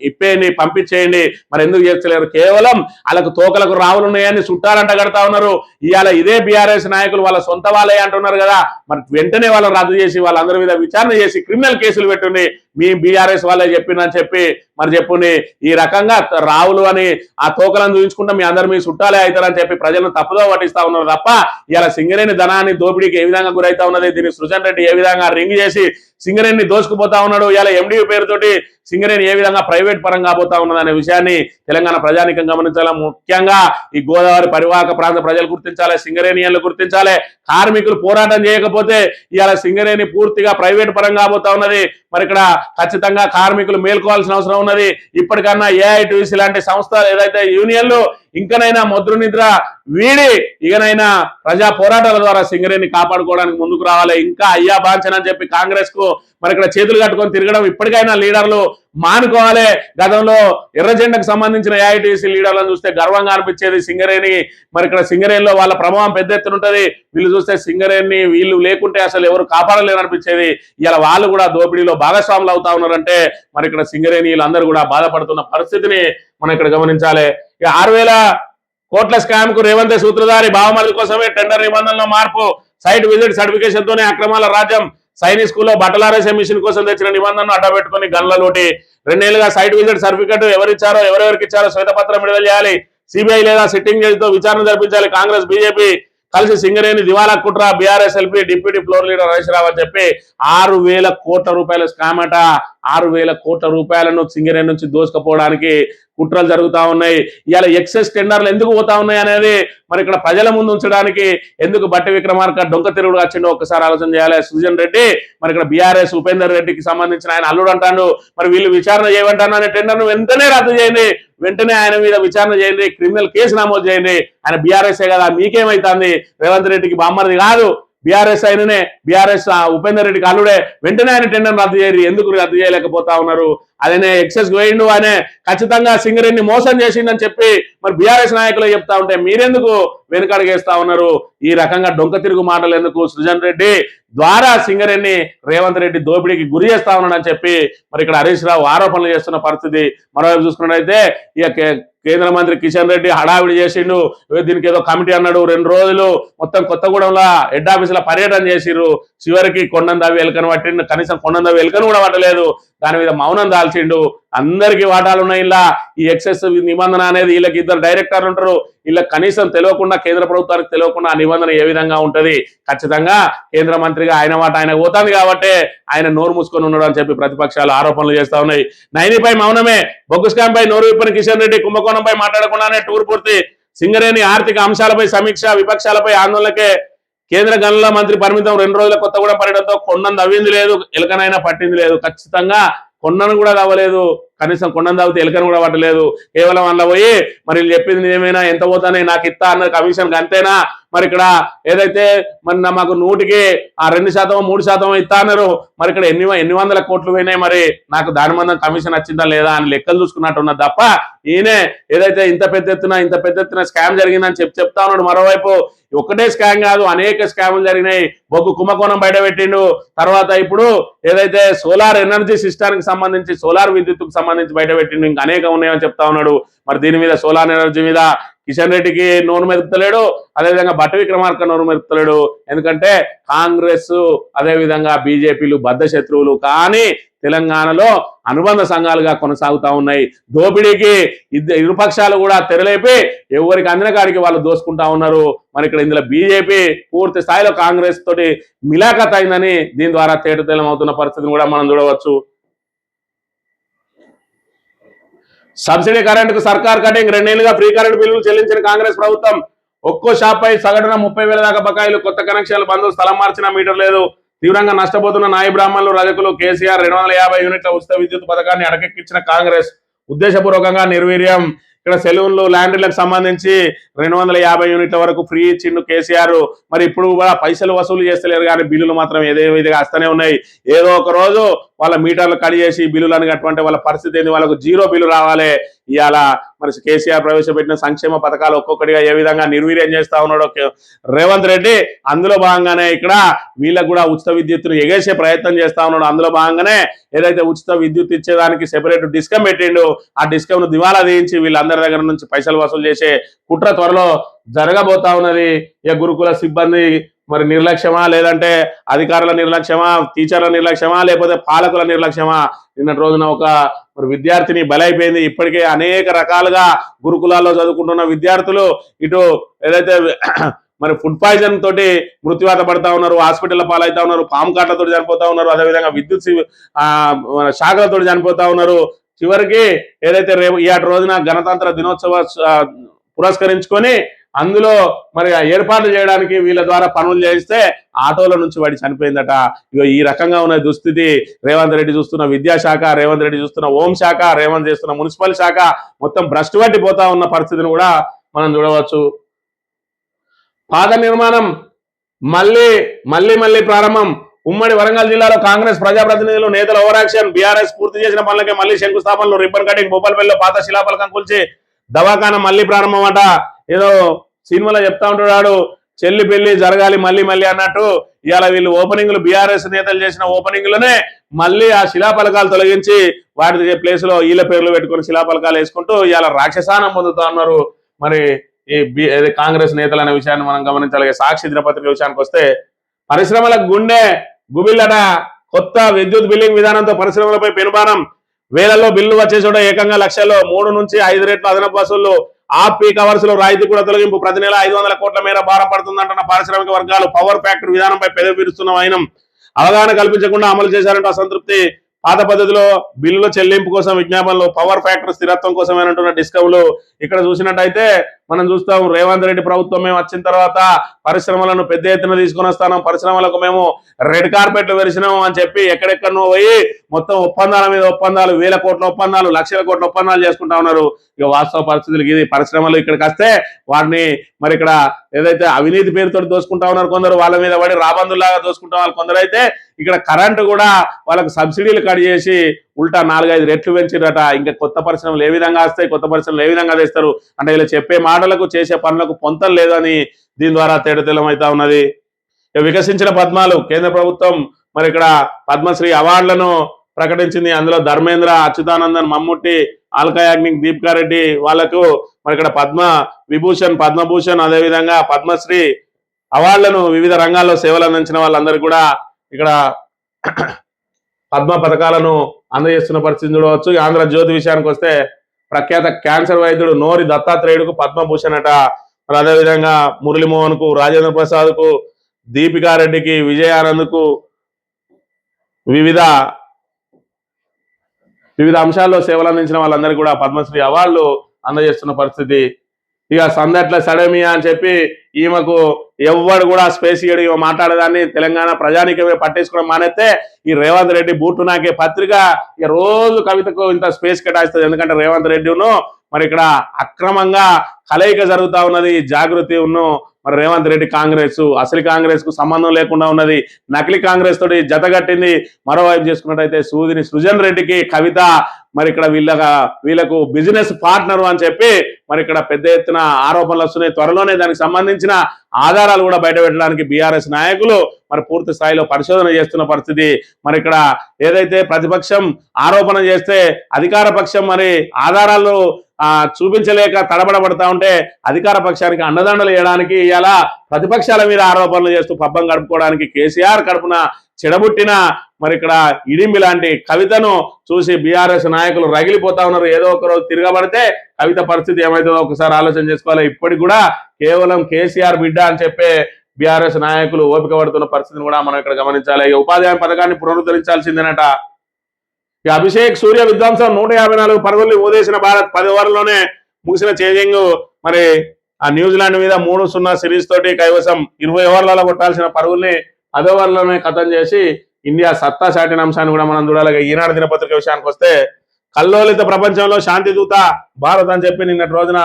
ఇప్పేయండి, పంపించేయండి. మరి ఎందుకు చేస్తలేరు? కేవలం వాళ్ళకు తోకలకు రావులు ఉన్నాయని చుట్టాలంట కడతా ఉన్నారు. ఇవాళ ఇదే బీఆర్ఎస్ నాయకులు వాళ్ళ సొంత వాళ్ళే అంటున్నారు కదా, మరి వెంటనే వాళ్ళని రద్దు చేసి వాళ్ళందరి మీద విచారణ చేసి క్రిమినల్ కేసులు పెట్టుండి మీ బీఆర్ఎస్ వాళ్ళే చెప్పిందని చెప్పి మరి చెప్పుని ఈ రకంగా రావులు అని ఆ తోకలను చూపించుకుంటా మీ అందరు మీ చుట్టాలే అవుతారని చెప్పి ప్రజలను తప్పుదో పట్టిస్తా ఉన్నారు తప్ప ఇలా సింగరేణి ధనాన్ని దోపిడీకి ఏ విధంగా గురైతా ఉన్నది, దీన్ని సృజన్ రెడ్డి ఏ విధంగా రింగ్ చేసి సింగరేణిని దోచుకుపోతా ఉన్నాడు, ఇలా ఎండియు పేరుతోటి సింగరేణి ఏ విధంగా ప్రైవేట్ పరం కాబోతా ఉన్నది అనే విషయాన్ని తెలంగాణ ప్రజానికం గమనించాలి. ముఖ్యంగా ఈ గోదావరి పరివాహక ప్రాంత ప్రజలు గుర్తించాలి, సింగరేణియన్లు గుర్తించాలి. కార్మికులు పోరాటం చేయకపోతే ఇవాళ సింగరేణి పూర్తిగా ప్రైవేట్ పరం కాబోతా ఉన్నది. మరి ఇక్కడ ఖచ్చితంగా కార్మికులు మేల్కోవాల్సిన అవసరం ఉన్నది. ఇప్పటికన్నా ఏఐటీసీ లాంటి సంస్థలు ఏదైతే యూనియన్లు ఇంకనైనా మొద్దు నిద్ర వీడి ఇకనైనా ప్రజా పోరాటాల ద్వారా సింగరేణిని కాపాడుకోవడానికి ముందుకు రావాలి. ఇంకా అయ్యా బాంచన అని చెప్పి కాంగ్రెస్ కు మరి ఇక్కడ చేతులు కట్టుకొని తిరగడం ఇప్పటికైనా లీడర్లు మానుకోవాలి. గతంలో ఎర్రజెండకు సంబంధించిన ఏఐటీసీ లీడర్లను చూస్తే గర్వంగా అనిపించేది సింగరేణి. మరి ఇక్కడ సింగరేణిలో వాళ్ళ ప్రభావం పెద్ద ఎత్తున ఉంటది. వీళ్ళు చూస్తే సింగరేణి వీళ్ళు లేకుంటే అసలు ఎవరు కాపాడలేరు అనిపించేది. ఇలా వాళ్ళు కూడా దోపిడీలో భాగస్వాములు అవుతా ఉన్నారంటే మరి ఇక్కడ సింగరేణిలు అందరూ కూడా బాధపడుతున్న పరిస్థితిని మనం ఇక్కడ గమనించాలి. 6,000 కోట్ల స్కామ్ కు రేవంత్ సూత్రధారి, బావమరిది కోసమే టెండర్ నిబంధనలో మార్పు, సైట్ విజిట్ సర్టిఫికేషన్ తోనే అక్రమాల రాజ్యం, సైనిక్ స్కూల్లో బట్టలారేసే మిషన్ కోసం తెచ్చిన నిబంధనను అడ్డబెట్టుకుని గన్లలోటి, 2 ఏళ్లుగా సైట్ విజిట్ సర్టిఫికెట్ ఎవరెవరికి ఇచ్చారో శ్వేతపత్రం విడుదల చేయాలి, సిబిఐ లేదా సిట్టింగ్ జడ్జితో విచారణ జరిపించాలి. కాంగ్రెస్ బీజేపీ కలిసి సింగరేణి దివాలా కుట్ర, BRS LP deputy floor leader Harish Rao అని చెప్పి 6,000 కోట్ల రూపాయల స్కామ్ అట. 6,000 కోట్ల రూపాయలను సింగరేణి నుంచి దోసుకుపోవడానికి కుట్రలు జరుగుతా ఉన్నాయి. ఇవాళ ఎక్సెస్ టెండర్లు ఎందుకు పోతా ఉన్నాయి అనేది మరి ఇక్కడ ప్రజల ముందు ఉంచడానికి ఎందుకు బట్టి విక్రమార్క డొంక తిరుగుడు వచ్చిండో ఒక్కసారి ఆలోచన చేయాలి. సుజన్ రెడ్డి మరి ఇక్కడ బీఆర్ఎస్ ఉపేందర్ రెడ్డికి సంబంధించిన ఆయన అల్లుడు అంటాడు, మరి వీళ్ళు విచారణ చేయమంటాను అనే టెండర్ను వెంటనే రద్దు చేయండి, వెంటనే ఆయన మీద విచారణ చేయండి, క్రిమినల్ కేసు నమోదు చేయండి. ఆయన బీఆర్ఎస్ కదా, మీకేమైతుంది? రేవంత్ రెడ్డికి బామ్మరిది కాదు, బీఆర్ఎస్ ఆయననే, బీఆర్ఎస్ ఉపేందర్ రెడ్డికి అల్లుడే. వెంటనే ఆయన టెండర్ రద్దు చేయరు, ఎందుకు రద్దు చేయలేకపోతా ఉన్నారు? అదేనే ఎక్సెస్ వేయండు అనే ఖచ్చితంగా సింగరేణిని మోసం చేసిందని చెప్పి మరి బీఆర్ఎస్ నాయకులు చెప్తా ఉంటే మీరెందుకు వెనుకడుగేస్తా ఉన్నారు? ఈ రకంగా డొంక తిరుగు మాటలు ఎందుకు? సృజన్ రెడ్డి ద్వారా సింగరేణిని రేవంత్ రెడ్డి దోపిడీకి గురి చేస్తా ఉన్నాడని చెప్పి మరి ఇక్కడ హరీష్ రావు ఆరోపణలు చేస్తున్న పరిస్థితి. మరోవైపు చూసుకున్నట్టయితే ఇక కేంద్ర మంత్రి కిషన్ రెడ్డి హడావిడి చేసిండు, దీనికి ఏదో కమిటీ అన్నాడు. 2 రోజులు మొత్తం కొత్తగూడెంలో హెడ్ ఆఫీసులో పర్యటన చేసిరు. చివరికి కొండందవి ఎలుకను పట్టిండు, కనీసం కొండందవి ఎలుకను కూడా పట్టలేదు. దాని మీద మౌనం దాల్చిండు. అందరికీ వాటాలు ఉన్నాయి. ఇలా ఈ ఎక్సెస్ నిబంధన అనేది వీళ్ళకి ఇద్దరు డైరెక్టర్లు ఉంటారు, వీళ్ళకి కనీసం తెలియకుండా కేంద్ర ప్రభుత్వానికి తెలియకుండా ఆ నిబంధన ఏ విధంగా ఉంటది? ఖచ్చితంగా కేంద్ర మంత్రిగా ఆయన వాట ఆయన పోతుంది కాబట్టి ఆయన నోరు మూసుకొని ఉన్నాడు అని చెప్పి ప్రతిపక్షాలు ఆరోపణలు చేస్తా ఉన్నాయి. నైనిపై మౌనమే, బొగ్గు స్కామ్ పై నోరు విప్పని కిషన్ రెడ్డి, కుంభకోణంపై మాట్లాడకుండానే టూర్ పూర్తి, సింగరేణి ఆర్థిక అంశాలపై సమీక్ష, విపక్షాలపై ఆందోళనకే కేంద్ర గనుల మంత్రి పరిమితం, 2 రోజుల కొత్తగూడెం పర్యటనతో కొండను తవ్వింది లేదు, ఎలకనైనా పట్టింది లేదు. ఖచ్చితంగా కొండను కూడా తవ్వలేదు, కనీసం కొండను తవ్వితే ఎలకను కూడా పట్టలేదు. కేవలం అందులో పోయి మరి చెప్పింది ఏమైనా ఎంత పోతానే నాకు ఇస్తా అన్నది కమిషన్ అంతేనా? మరి ఇక్కడ ఏదైతే మరి మాకు 100కి 2% 3% ఇస్తా అన్నారు, మరి ఇక్కడ ఎన్ని వందల కోట్లు పోయినాయి, మరి నాకు దాని మందం కమిషన్ వచ్చిందా లేదా అని లెక్కలు చూసుకున్నట్టు ఉన్నది తప్ప ఈయనే ఏదైతే ఇంత పెద్ద ఎత్తున స్కామ్ జరిగిందని చెప్తా ఉన్నాడు. మరోవైపు ఒకటే స్కామ్ కాదు, అనేక స్కాములు జరిగినాయి. బొగ్గు కుంభకోణం బయట పెట్టిండు, తర్వాత ఇప్పుడు ఏదైతే సోలార్ ఎనర్జీ సిస్టానికి సంబంధించి, సోలార్ విద్యుత్తుకు సంబంధించి బయట పెట్టిండు, ఇంకా అనేక ఉన్నాయని చెప్తా ఉన్నాడు. మరి దీని మీద సోలార్ ఎనర్జీ మీద కిషన్ రెడ్డికి నోరు మెరుపుతలేడు, అదేవిధంగా భట్టి విక్రమార్క నోరు మెరుపుతలేడు. ఎందుకంటే కాంగ్రెస్ అదేవిధంగా బీజేపీలు బద్ధ శత్రువులు, కానీ తెలంగాణలో అనుబంధ సంఘాలుగా కొనసాగుతా ఉన్నాయి. దోపిడీకి ఇరుపక్షాలు కూడా తెరలేపి ఎవరికి అందిన కాడికి వాళ్ళు దోసుకుంటా ఉన్నారు. మరి ఇక్కడ ఇందులో బీజేపీ పూర్తి స్థాయిలో కాంగ్రెస్ తోటి మిలాఖత్ అయిందని దీని ద్వారా తేటతెల్లం అవుతున్న పరిస్థితిని కూడా మనం చూడవచ్చు. సబ్సిడీ కరెంటుకు సర్కార్ కటింగ్, 2 ఏళ్లుగా ఫ్రీ కరెంట్ బిల్లులు చెల్లించిన కాంగ్రెస్ ప్రభుత్వం. ఒక్కో షాప్ పై సగటున 30,000 దాకా బకాయిలు, కొత్త కనెక్షన్లు బంద్, స్థలం మార్చిన మీటర్ లేదు. తీవ్రంగా నష్టపోతున్న నాయి బ్రాహ్మణులు, రజకులు. కేసీఆర్ 250 యూనిట్ల ఉచిత విద్యుత్ పథకాన్ని అడకెక్కించిన కాంగ్రెస్ ఉద్దేశపూర్వకంగా నిర్వీర్యం. ఇక్కడ సెలూన్లు, ల్యాండ్రీలకు సంబంధించి 250 యూనిట్ల వరకు ఫ్రీ ఇచ్చిండు కేసీఆర్. మరి ఇప్పుడు కూడా పైసలు వసూలు చేస్తలేరు, కానీ బిల్లులు మాత్రం ఏదే విధంగా వస్తూనే ఉన్నాయి. ఏదో ఒక రోజు వాళ్ళ మీటర్లు కట్ చేసి బిల్లులు అనేటువంటి వాళ్ళ పరిస్థితి ఏంది, వాళ్ళకు 0 బిల్లు రావాలి. ఇవాళ మరి కేసీఆర్ ప్రవేశపెట్టిన సంక్షేమ పథకాలు ఒక్కొక్కటిగా ఏ విధంగా నిర్వీర్యం చేస్తా ఉన్నాడో రేవంత్ రెడ్డి, అందులో భాగంగానే ఇక్కడ వీళ్ళకు కూడా ఉచిత విద్యుత్తును ఎగేసే ప్రయత్నం చేస్తా ఉన్నాడు. అందులో భాగంగానే ఏదైతే ఉచిత విద్యుత్ ఇచ్చేదానికి సెపరేట్ డిస్కమ్ పెట్టిండు, ఆ డిస్కమ్ ను దివాలా తీయించి వీళ్ళందరి దగ్గర నుంచి పైసలు వసూలు చేసే కుట్ర త్వరలో జరగబోతా ఉన్నది. ఇక గురుకుల సిబ్బంది మరి నిర్లక్ష్యమా, లేదంటే అధికారుల నిర్లక్ష్యమా, టీచర్ల నిర్లక్ష్యమా, లేకపోతే పాలకుల నిర్లక్ష్యమా? నిన్నటి రోజున ఒక మరి విద్యార్థిని బలైపోయింది. ఇప్పటికే అనేక రకాలుగా గురుకులాల్లో చదువుకుంటున్న విద్యార్థులు ఇటు ఏదైతే మరి ఫుడ్ పాయిజన్ తోటి మృత్యువాత పడతా ఉన్నారు, హాస్పిటల్ పాలవుతా ఉన్నారు, పాము కాట్లతో చనిపోతా ఉన్నారు, అదేవిధంగా విద్యుత్ శాఖలతో చనిపోతా ఉన్నారు. చివరికి ఏదైతే ఇవాటి రోజున గణతంత్ర దినోత్సవ పురస్కరించుకొని అందులో మరి ఏర్పాట్లు చేయడానికి వీళ్ళ ద్వారా పనులు చేయిస్తే ఆటోల నుంచి వాడి చనిపోయిందట. ఇక ఈ రకంగా ఉన్న దుస్థితి రేవంత్ రెడ్డి చూస్తున్న విద్యాశాఖ, రేవంత్ రెడ్డి చూస్తున్న హోంశాఖ, రేవంత్ చేస్తున్న మున్సిపల్ శాఖ మొత్తం భ్రష్టు పట్టిపోతా ఉన్న పరిస్థితిని కూడా మనం చూడవచ్చు. పాత నిర్మాణం మళ్ళీ ప్రారంభం. ఉమ్మడి వరంగల్ జిల్లాలో కాంగ్రెస్ ప్రజాప్రతినిధులు, నేతల ఓవరాక్షన్. బీఆర్ఎస్ పూర్తి చేసిన పనులకే మళ్ళీ శంకుస్థాపనలు, రిబ్బన్ కటింగ్. భూపాలపల్లిలో పాత శిలాఫలకం కూల్చి దవాఖాన మళ్ళీ ప్రారంభం అట. ఏదో సినిమాలో చెప్తా ఉంటాడు, చెల్లి పెళ్లి జరగాలి మళ్ళీ అన్నట్టు. ఇవాళ వీళ్ళు ఓపెనింగ్లు, బీఆర్ఎస్ నేతలు చేసిన ఓపెనింగ్లోనే మళ్ళీ ఆ శిలాఫలకాలు తొలగించి వాటి ప్లేస్ లో వీళ్ళ పేర్లు పెట్టుకుని శిలాఫలకాలు వేసుకుంటూ ఇవాళ రాక్షసానం పొందుతా ఉన్నారు. మరి ఈ కాంగ్రెస్ నేతలు అనే విషయాన్ని మనం గమనించాలి. సాక్షి దినపత్రిక విషయానికి వస్తే పరిశ్రమలకు గుండె గుబిల్లట. కొత్త విద్యుత్ బిల్లింగ్ విధానంతో పరిశ్రమలపై పెనుభారం. వేలలో బిల్లు వచ్చే చోట ఏకంగా లక్షల్లో 3 నుంచి 5 రెట్లు అదనపు వసూళ్లు. ఆఫ్ పీక్ అవర్స్ లో రాయితీ కూడా తొలగింపు. ప్రతి నెల 500 కోట్ల మేర భారం పడుతుందంటున్న పారిశ్రామిక వర్గాలు. పవర్ ఫ్యాక్టరీ విధానంపై పెదవి విరుస్తున్న వైనం. అవగాహన కల్పించకుండా అమలు చేశారంటూ అసంతృప్తి. పాత పద్ధతిలో బిల్లుల చెల్లింపు కోసం విజ్ఞాపనలు. పవర్ ఫ్యాక్టరీ స్థిరత్వం కోసమేనంటున్న డిస్కౌంట్లు. ఇక్కడ చూసినట్టయితే మనం చూస్తాం, రేవంత్ రెడ్డి ప్రభుత్వం మేము వచ్చిన తర్వాత పరిశ్రమలను పెద్ద ఎత్తున తీసుకుని వస్తాం, పరిశ్రమలకు మేము రెడ్ కార్పెట్లు వెరిసినాము అని చెప్పి ఎక్కడెక్కడనో పోయి మొత్తం ఒప్పందాల మీద ఒప్పందాలు, 1000 కోట్ల ఒప్పందాలు, లక్షల కోట్ల ఒప్పందాలు చేసుకుంటా ఉన్నారు. ఇక వాస్తవ పరిస్థితులు ఇది. పరిశ్రమలు ఇక్కడికి వస్తే వాటిని మరి ఇక్కడ ఏదైతే అవినీతి పేరుతో దోసుకుంటా ఉన్నారు కొందరు, వాళ్ళ మీద పడి రాబందులాగా దోసుకుంటా వాళ్ళు కొందరు. అయితే ఇక్కడ కరెంటు కూడా వాళ్ళకు సబ్సిడీలు కట్ చేసి ఉల్టా 4-5 రెట్లు పెంచిరట. ఇంకా కొత్త పరిశ్రమలు ఏ విధంగా వస్తాయి, కొత్త పరిశ్రమలు ఏ విధంగా తెస్తారు అంటే ఇలా చెప్పే మాటలకు చేసే పనులకు పొంతం లేదని దీని ద్వారా తేటతెల్లం అవుతా ఉన్నది. వికసించిన పద్మాలు. కేంద్ర ప్రభుత్వం మరి ఇక్కడ పద్మశ్రీ అవార్డులను ప్రకటించింది. అందులో ధర్మేంద్ర, అచ్యుతానందన్, మమ్ముట్టి, ఆల్కా యాగ్నిక్, దీపికా రెడ్డి వాళ్లకు మరి ఇక్కడ విభూషణ్, పద్మభూషణ్, అదేవిధంగా పద్మశ్రీ అవార్డులను వివిధ రంగాల్లో సేవలు అందించిన వాళ్ళందరూ కూడా ఇక్కడ పద్మ పథకాలను అందజేస్తున్న పరిస్థితి చూడవచ్చు. ఆంధ్రజ్యోతి విషయానికి వస్తే ప్రఖ్యాత క్యాన్సర్ వైద్యుడు నోరి దత్తాత్రేయుడుకు పద్మభూషణ్ అట. మరి అదేవిధంగా మురళీమోహన్ కు, రాజేంద్ర ప్రసాద్ కు, దీపికారెడ్డికి, విజయానంద్కు వివిధ అంశాల్లో సేవలు అందించిన వాళ్ళందరికీ కూడా పద్మశ్రీ అవార్డులు అందజేస్తున్న పరిస్థితి. ఇక సందట్ల సడమియా అని చెప్పి ఈమెకు ఎవ్వడు కూడా స్పేస్ ఇయ్యడు. ఈమె మాట్లాడేదాన్ని తెలంగాణ ప్రజానికమే పట్టేసుకోవడం మానేస్తే ఈ రేవంత్ రెడ్డి బూటు నాకే పత్రిక ఇక రోజు కవితకు ఇంత స్పేస్ కేటాయిస్తుంది. ఎందుకంటే రేవంత్ రెడ్డిను మరి ఇక్కడ అక్రమంగా కలయిక జరుగుతా ఉన్నది. జాగృతి మరి రేవంత్ రెడ్డి కాంగ్రెస్ అసలు కాంగ్రెస్ కు సంబంధం లేకుండా ఉన్నది. నకిలీ కాంగ్రెస్ తోటి జతగట్టింది. మరోవైపు చేసుకున్నట్టయితే సూదిని సృజన్ రెడ్డికి కవిత మరి ఇక్కడ వీళ్ళకు బిజినెస్ పార్ట్నర్ అని చెప్పి మరి ఇక్కడ పెద్ద ఎత్తున ఆరోపణలు వస్తున్నాయి. త్వరలోనే దానికి సంబంధించిన ఆధారాలు కూడా బయట పెట్టడానికి బీఆర్ఎస్ నాయకులు మరి పూర్తి స్థాయిలో పరిశోధన చేస్తున్న పరిస్థితి. మరి ఇక్కడ ఏదైతే ప్రతిపక్షం ఆరోపణ చేస్తే అధికార పక్షం మరి ఆధారాలు చూపించలేక తడబడబడతా ఉంటే అధికార పక్షానికి అండదండలు వేయడానికి ఇలా ప్రతిపక్షాల మీద ఆరోపణలు చేస్తూ పబ్బం గడుపుకోవడానికి కేసీఆర్ కడుపున చెడబుట్టిన మరి ఇక్కడ ఇడింబి లాంటి కవితను చూసి బీఆర్ఎస్ నాయకులు రగిలిపోతా ఉన్నారు. ఏదో ఒక రోజు తిరగబడితే కవిత పరిస్థితి ఏమవుతుందో ఒకసారి ఆలోచన చేసుకోవాలి. ఇప్పటికి కూడా కేవలం కేసీఆర్ బిడ్డ అని చెప్పే బీఆర్ఎస్ నాయకులు ఓపిక పడుతున్న పరిస్థితిని కూడా మనం ఇక్కడ గమనించాలి. ఉపాధి హామీ పథకాన్ని పునరుద్ధరించాల్సిందేనట. ఈ అభిషేక్ సూర్య విధ్వంసం 154 పరుగులు ఊదేసిన భారత్ 10 ఓవర్లోనే ముగిసిన చేజింగ్ మరి ఆ న్యూజిలాండ్ మీద 3-0 సిరీస్ తోటి కైవసం 20 ఓవర్లలో కొట్టాల్సిన పరుగుల్ని 10 ఓవర్లోనే ఖతం చేసి ఇండియా సత్తా చాటిన అంశాన్ని కూడా మనం చూడాలి. ఈనాడు దినపత్రిక విషయానికి వస్తే కల్లోలిత ప్రపంచంలో శాంతి దూత భారత్ అని చెప్పి నిన్నటి రోజున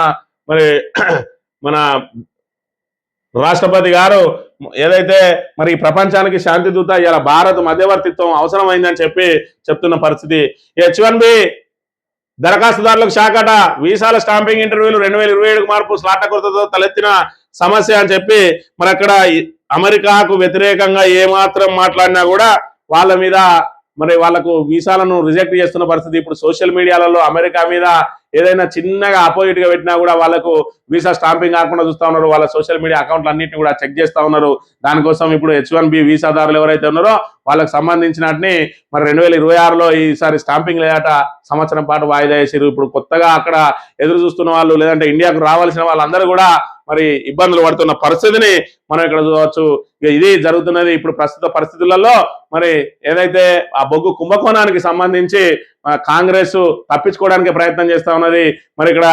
మరి మన రాష్ట్రపతి గారు ఏదైతే మరి ప్రపంచానికి శాంతి దూత ఇలా భారత్ మధ్యవర్తిత్వం అవసరమైందని చెప్పి చెప్తున్న పరిస్థితి. H1B దరఖాస్తుదారులకు శాఖట వీసాల స్టాంపింగ్ ఇంటర్వ్యూలు 2027కు మార్పు స్లాట్ల కొరతతో తలెత్తిన సమస్య అని చెప్పి మరి అక్కడ అమెరికాకు వ్యతిరేకంగా ఏమాత్రం మాట్లాడినా కూడా వాళ్ళ మీద మరి వాళ్ళకు వీసాలను రిజెక్ట్ చేస్తున్న పరిస్థితి. ఇప్పుడు సోషల్ మీడియాలలో అమెరికా మీద ఏదైనా చిన్నగా అపోజిట్ గా పెట్టినా కూడా వాళ్ళకు వీసా స్టాంపింగ్ కాకుండా చూస్తా ఉన్నారు. వాళ్ళ సోషల్ మీడియా అకౌంట్లు అన్నింటినీ కూడా చెక్ చేస్తా ఉన్నారు. దానికోసం ఇప్పుడు H1B వీసాదారులు ఎవరైతే ఉన్నారో వాళ్ళకి సంబంధించినట్ని మరి 2026లో ఈసారి స్టాంపింగ్ లేదట, సంవత్సరం పాటు వాయిదా వేసారు. ఇప్పుడు కొత్తగా అక్కడ ఎదురు చూస్తున్న వాళ్ళు లేదంటే ఇండియాకు రావాల్సిన వాళ్ళందరూ కూడా మరి ఇబ్బందులు పడుతున్న పరిస్థితిని మనం ఇక్కడ చూడవచ్చు. ఇది జరుగుతున్నది ఇప్పుడు ప్రస్తుత పరిస్థితులలో. మరి ఏదైతే ఆ బొగ్గు కుంభకోణానికి సంబంధించి కాంగ్రెస్ తప్పించుకోవడానికి ప్రయత్నం చేస్తా ఉన్నది. మరి ఇక్కడ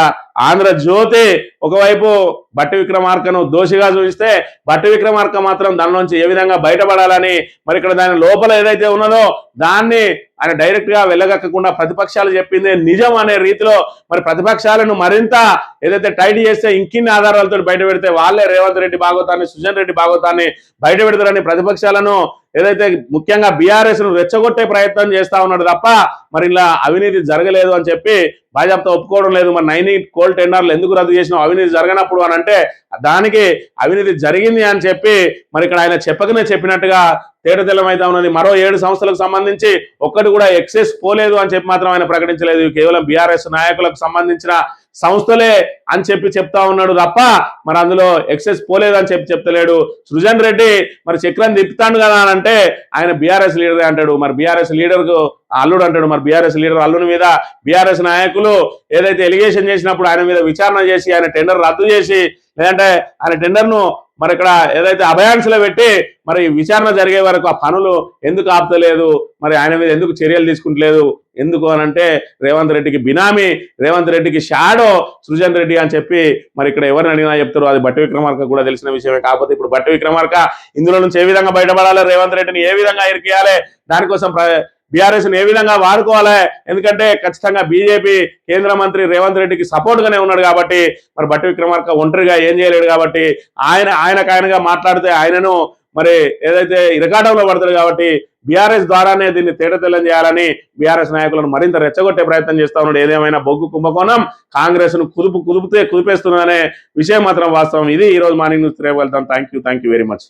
ఆంధ్రజ్యోతి ఒకవైపు బట్టి విక్రమార్కను దోషిగా చూపిస్తే బట్టి విక్రమార్క మాత్రం దానిలోంచి ఏ విధంగా బయటపడాలని మరి ఇక్కడ దాని లోపల ఏదైతే ఉన్నదో దాన్ని ఆయన డైరెక్ట్ గా వెళ్ళగక్కకుండా ప్రతిపక్షాలు చెప్పింది నిజం అనే రీతిలో మరి ప్రతిపక్షాలను మరింత ఏదైతే టైట్ చేస్తే ఇంకిన్ని ఆధారాలతో బయట పెడితే వాళ్ళే రేవంత్ రెడ్డి భాగవతాన్ని సుజన్ రెడ్డి భాగవతాన్ని బయట పెడతారని ప్రతిపక్షాలను ఏదైతే ముఖ్యంగా బీఆర్ఎస్ ను రెచ్చగొట్టే ప్రయత్నం చేస్తా ఉన్నాడు తప్ప మరి ఇలా అవినీతి జరగలేదు అని చెప్పి భాజపాతో ఒప్పుకోవడం లేదు. మరి 9 కోల్ టెండర్లు ఎందుకు రద్దు చేసినాం అవినీతి జరగనప్పుడు అని అంటే దానికి అవినీతి జరిగింది అని చెప్పి మరి ఇక్కడ ఆయన చెప్పకనే చెప్పినట్టుగా తేటతెల్లమైతే ఉన్నది. మరో 7 సంస్థలకు సంబంధించి ఒక్కటి కూడా ఎక్సెస్ పోలేదు అని చెప్పి మాత్రం ఆయన ప్రకటించలేదు. కేవలం బీఆర్ఎస్ నాయకులకు సంబంధించిన సంస్థలే అని చెప్పి చెప్తా ఉన్నాడు తప్ప మరి అందులో ఎక్సెస్ పోలేదు అని చెప్పి చెప్తలేడు. సృజన్ రెడ్డి మరి చక్రం తిప్పుతాడు కదా అని అంటే ఆయన బీఆర్ఎస్ లీడర్ అంటాడు. మరి బీఆర్ఎస్ లీడర్ కు అల్లుడు అంటాడు. మరి బీఆర్ఎస్ లీడర్ అల్లుని మీద బీఆర్ఎస్ నాయకులు ఏదైతే ఎలిగేషన్ చేసినప్పుడు ఆయన మీద విచారణ చేసి ఆయన టెండర్ రద్దు చేసి లేదంటే ఆయన టెండర్ను మరి ఇక్కడ ఏదైతే అభయాంశలో పెట్టి మరి విచారణ జరిగే వరకు ఆ పనులు ఎందుకు ఆపుతలేదు, మరి ఆయన మీద ఎందుకు చర్యలు తీసుకుంటలేదు, ఎందుకు అని అంటే రేవంత్ రెడ్డికి బినామీ, రేవంత్ రెడ్డికి షాడో సృజన్ రెడ్డి అని చెప్పి మరి ఇక్కడ ఎవరిని అడిగినా చెప్తారు. అది బట్టి విక్రమార్క కూడా తెలిసిన విషయమే. కాకపోతే ఇప్పుడు బట్టి విక్రమార్క ఇందులో నుంచి ఏ విధంగా బయటపడాలి, రేవంత్ రెడ్డిని ఏ విధంగా ఇరికియాలి, దానికోసం బీఆర్ఎస్ ఏ విధంగా వాడుకోవాలి. ఎందుకంటే ఖచ్చితంగా బీజేపీ కేంద్ర మంత్రి రేవంత్ రెడ్డికి సపోర్ట్ గానే ఉన్నాడు కాబట్టి మరి బట్టి విక్రమార్క ఒంటరిగా ఏం చేయలేడు కాబట్టి ఆయనగా మాట్లాడితే ఆయనను మరి ఏదైతే ఇరకాటంలో పడతాడు కాబట్టి బీఆర్ఎస్ ద్వారానే దీన్ని తేటతెల్లం చేయాలని బీఆర్ఎస్ నాయకులను మరింత రెచ్చగొట్టే ప్రయత్నం చేస్తా ఉన్నాడు. ఏదేమైనా బొగ్గు కుంభకోణం కాంగ్రెస్ ను కుదిపేస్తున్నదనే విషయం మాత్రం వాస్తవం. ఇది ఈ రోజు మార్నింగ్ న్యూస్ వెళ్తాం. Thank you very much.